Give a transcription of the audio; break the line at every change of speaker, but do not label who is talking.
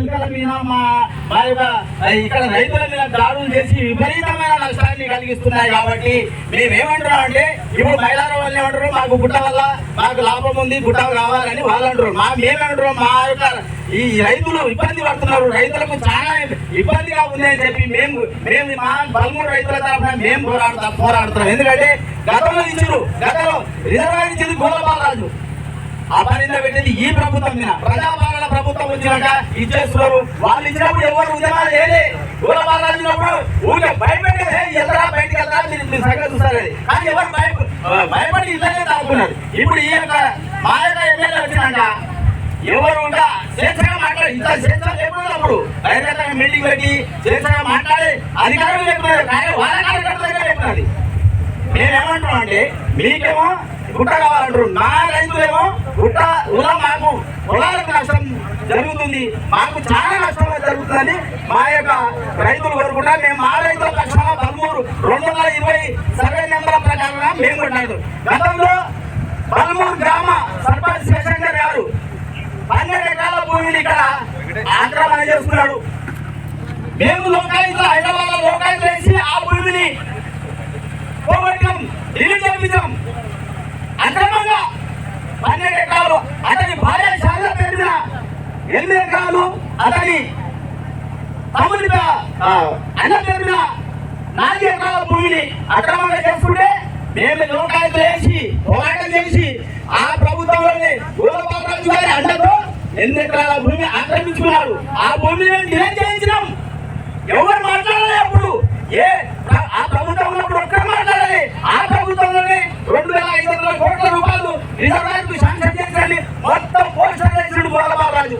ఎలుకల మీద మా ఇక్కడ రైతుల మీద దాడులు చేసి విపరీతమైన నష్టాన్ని కలిగిస్తున్నాయి. కాబట్టి మేమేమంటున్నాం అంటే ఇప్పుడు మైలారం వాళ్ళు ఏమంటారు, మాకు గుట్ట వల్ల మాకు లాభం ఉంది, గుట్ట కావాలని వాళ్ళు అంటారు. మేమేమంటారు, మా యొక్క ఈ రైతులు ఇబ్బంది పడుతున్నారు, రైతులకు చాలా ఇబ్బందిగా ఉంది అని చెప్పి మేము మా బల్మూరు రైతుల తరఫున మేము పోరాడుతున్నాం. ఎందుకంటే గతంలో రిజర్వాయర్ ఇచ్చింది గోలబాలరాజు, అపరిణ పెట్టింది ఈ ప్రభుత్వం మీద. ప్రజాపాలన ప్రభుత్వం వచ్చినాక ఇచ్చేస్తున్నారు. వాళ్ళు ఇచ్చినప్పుడు ఎవరు ఉద్యమాలు చేయలే. గోలబాలరాజు ఊరికే భయపెట్టే ఎదురా బయటకు వెళ్తారా మీరు సంగతి చూస్తారు. కానీ ఎవరు భయపడి ఇళ్ళనే తాగుతున్నారు. ఇప్పుడు ఈ యొక్క మా యొక్క ఎమ్మెల్యే వచ్చినాక ఎవరు ఉంటా స్వేచ్ఛగా మాట్లాడి ఇంత స్వేచ్ఛ లేకున్నప్పుడు బహిరంగంగా మీటింగ్ పెట్టి స్వేచ్ఛగా మాట్లాడి అధికారులు చెప్తున్నారు. కానీ వాళ్ళ కార్యకర్తలుగా చెప్తున్నది. మేమేమంటున్నాం అంటే మీకేమో గుట్ట కావాలంటారు, మా రైతులేమో మాకు పొలాలకు నష్టం జరుగుతుంది, మాకు చాలా నష్టం జరుగుతుందని మా యొక్క రైతులు కోరుకుంటా. మేము మా రైతుల పక్షాన బల్మూరు 220 సర్వే నెంబర్ల ప్రకారంగా మేము కొట్టాడు. గతంలో బల్మూరు గ్రామ సర్పంచ్ శేషంకర్ గారు 12 ఎకరాల భూమిని ఇక్కడ ఆక్రమణ చేస్తున్నాడు. మేము లోకాయుతులు హైదరాబాద్ లో లోకాయుతులు వేసి ఆ భూమిని పోగొట్టాం, ఇల్లు చేపించాం. అక్రమంగా 12 ఎకరాలు అతని భార్య శాల పేరు మీద 8 ఎకరాలు అతని తమ్ముడి అన్న పేరు మీద 4 ఎకరాల భూమిని అక్రమంగా చేసుకుంటే మేము లోకాయుతులు వేసి పోరాటం చేసి ఆ ప్రభుత్వంలోనే గోలబాలరాజు గారి అండతో 8 ఎకరాల భూమి ఆక్రమించుకున్నారు. ఆ భూమిని మేము డిలైన్ చేయించినాం. ఎవరు మాట్లాడాలి అప్పుడు? ఆ ప్రభుత్వం ఉన్నప్పుడు ఒక్కరు మాట్లాడాలి. ఆ ప్రభుత్వంలోనే 2500 కోట్ల రూపాయలు రిజర్వాయర్కు శాంక్షన్ చేసి మొత్తం పోస్టర్ వేసినాడు గోలబాలరాజు.